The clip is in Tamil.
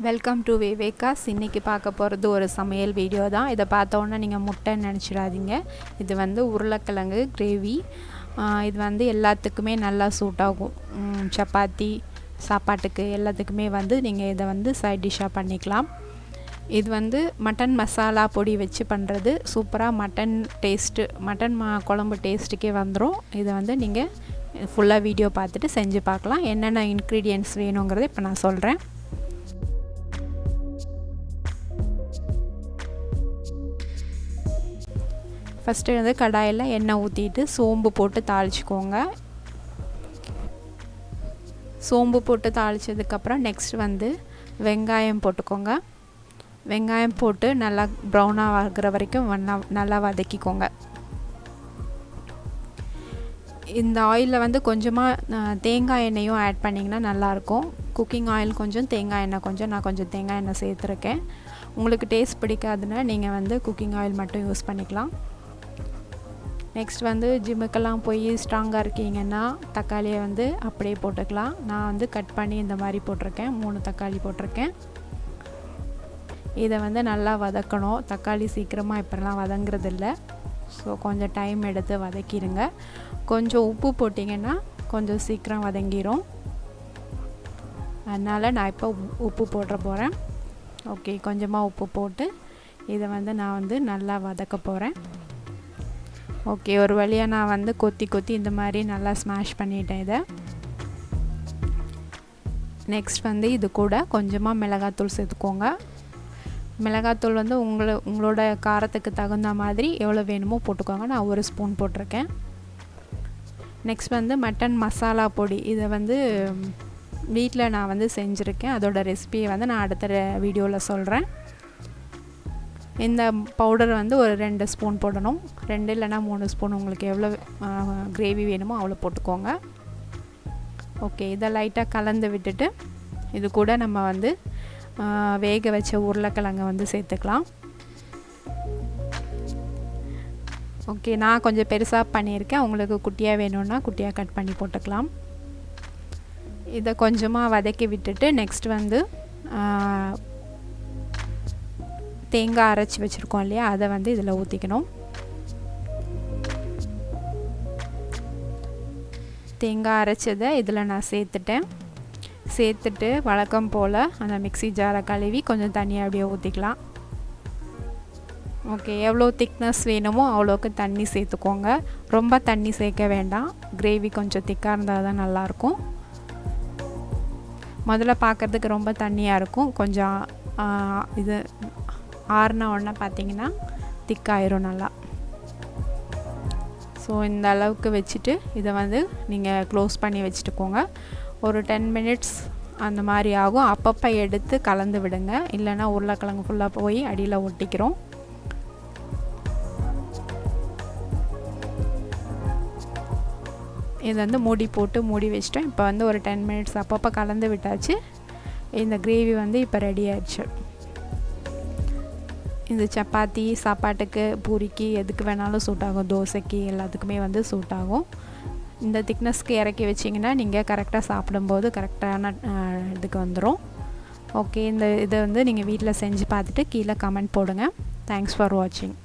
Welcome to விவேகாஸ். இன்றைக்கி பார்க்க போகிறது ஒரு சமையல் வீடியோ தான். இதை பார்த்தோன்னே நீங்கள் முட்டைன்னு நினச்சிடாதீங்க. இது வந்து உருளைக்கிழங்கு கிரேவி. இது வந்து எல்லாத்துக்குமே நல்லா சூட் ஆகும். சப்பாத்தி சாப்பாட்டுக்கு எல்லாத்துக்குமே வந்து நீங்கள் இதை வந்து சைட் டிஷ்ஷாக பண்ணிக்கலாம். இது வந்து மட்டன் மசாலா பொடி வச்சு பண்ணுறது. சூப்பராக மட்டன் குழம்பு டேஸ்ட்டுக்கே வந்துடும். இதை வந்து நீங்கள் ஃபுல்லாக வீடியோ பார்த்துட்டு செஞ்சு பார்க்கலாம். என்னென்ன இன்க்ரீடியன்ட்ஸ் வேணுங்கிறத இப்போ நான் சொல்கிறேன். ஃபஸ்ட்டு வந்து கடாயில் எண்ணெய் ஊற்றிட்டு சோம்பு போட்டு தாளிச்சிக்கோங்க. சோம்பு போட்டு தாளித்ததுக்கப்புறம் நெக்ஸ்ட் வந்து வெங்காயம் போட்டுக்கோங்க. வெங்காயம் போட்டு நல்லா ப்ரௌனாக ஆகிற வரைக்கும் நல்லா வதக்கிக்கோங்க. இந்த ஆயிலில் வந்து கொஞ்சமாக தேங்காய் எண்ணெயும் ஆட் பண்ணிங்கன்னா நல்லாயிருக்கும். குக்கிங் ஆயில் கொஞ்சம், தேங்காய் எண்ணெய் கொஞ்சம். நான் கொஞ்சம் தேங்காய் எண்ணெய் சேர்த்துருக்கேன். உங்களுக்கு டேஸ்ட் பிடிக்காதுன்னா நீங்கள் வந்து குக்கிங் ஆயில் மட்டும் யூஸ் பண்ணிக்கலாம். நெக்ஸ்ட் வந்து ஜிம்முக்கெல்லாம் போய் ஸ்ட்ராங்காக இருக்கீங்கன்னா தக்காளியை வந்து அப்படியே போட்டுக்கலாம். நான் வந்து கட் பண்ணி இந்த மாதிரி போட்டிருக்கேன். 3 தக்காளி போட்டிருக்கேன். இதை வந்து நல்லா வதக்கணும். தக்காளி சீக்கிரமாக இப்போலாம் வதங்குறதில்ல. ஸோ கொஞ்சம் டைம் எடுத்து வதக்கிடுங்க. கொஞ்சம் உப்பு போட்டிங்கன்னா கொஞ்சம் சீக்கிரம் வதங்கிடும். அதனால் நான் இப்போ உப்பு போட போகிறேன். ஓகே, கொஞ்சமாக உப்பு போட்டு இதை வந்து நான் வந்து நல்லா வதக்க போகிறேன். ஓகே, ஒரு வழியாக நான் வந்து கொத்தி இந்த மாதிரி நல்லா ஸ்மாஷ் பண்ணிட்டேன் இதை. நெக்ஸ்ட் வந்து இது கூட கொஞ்சமாக மிளகாத்தூள் சேர்த்துக்கோங்க. மிளகாத்தூள் வந்து உங்களோட காரத்துக்கு தகுந்த மாதிரி எவ்வளோ வேணுமோ போட்டுக்கோங்க. நான் 1 ஸ்பூன் போட்டிருக்கேன். நெக்ஸ்ட் வந்து மட்டன் மசாலா பொடி. இதை வந்து வீட்டில் நான் வந்து செஞ்சுருக்கேன். அதோட ரெசிபியை வந்து நான் அடுத்த வீடியோவில் சொல்கிறேன். இந்த பவுடர் வந்து ஒரு 2 ஸ்பூன் போடணும். 2 இல்லைனா 3 ஸ்பூன், உங்களுக்கு எவ்வளோ கிரேவி வேணுமோ அவ்வளோ போட்டுக்கோங்க. ஓகே, இதை லைட்டாக கலந்து விட்டுட்டு இது கூட நம்ம வந்து வேக வச்ச உருளைக்கிழங்கை வந்து சேர்த்துக்கலாம். ஓகே, நான் கொஞ்சம் பெருசாக பண்ணியிருக்கேன். உங்களுக்கு குட்டியாக வேணும்னா குட்டியாக கட் பண்ணி போட்டுக்கலாம். இதை கொஞ்சமாக வதக்கி விட்டுட்டு நெக்ஸ்ட் வந்து தேங்காய் அரைச்சி வச்சுருக்கோம் இல்லையா, அதை வந்து இதில் ஊற்றிக்கணும். தேங்காய் அரைச்சதை இதில் நான் சேர்த்துட்டு வழக்கம் போல் அந்த மிக்ஸி ஜாரை கழுவி கொஞ்சம் தண்ணியை அப்படியே ஊற்றிக்கலாம். ஓகே, எவ்வளோ திக்னஸ் வேணுமோ அவ்வளோக்கு தண்ணி சேர்த்துக்கோங்க. ரொம்ப தண்ணி சேர்க்க வேண்டாம். கிரேவி கொஞ்சம் திக்காக இருந்தால் தான் நல்லாயிருக்கும். முதல்ல பார்க்குறதுக்கு ரொம்ப தண்ணியாக இருக்கும். கொஞ்சம் இது ஆறுன உடனே பார்த்திங்கன்னா திக்காயிரும் நல்லா. ஸோ இந்த அளவுக்கு வச்சுட்டு இதை வந்து நீங்கள் க்ளோஸ் பண்ணி வச்சுட்டுக்கோங்க. ஒரு 10 மினிட்ஸ் அந்த மாதிரி ஆகும். அப்பப்போ எடுத்து கலந்து விடுங்க, இல்லைன்னா உருளைக்கிழங்கு ஃபுல்லாக போய் அடியில் ஒட்டிக்கிறோம். இதை வந்து மூடி வச்சிட்டோம். இப்போ வந்து ஒரு 10 மினிட்ஸ் அப்பப்போ கலந்து விட்டாச்சு. இந்த கிரேவி வந்து இப்போ ரெடி ஆயிடுச்சு. இந்த சப்பாத்தி சாப்பாட்டுக்கு, பூரிக்கு, எதுக்கு வேணாலும் சூட் ஆகும். தோசைக்கு எல்லாத்துக்குமே வந்து சூட் ஆகும். இந்த திக்னஸ்க்கு இறக்கி வச்சிங்கன்னா நீங்கள் கரெக்டாக சாப்பிடும்போது கரெக்டான இதுக்கு வந்துடும். ஓகே, இதை வந்து நீங்கள் வீட்டில் செஞ்சு பார்த்துட்டு கீழே கமெண்ட் போடுங்க. தேங்க்ஸ் ஃபார் வாட்சிங்.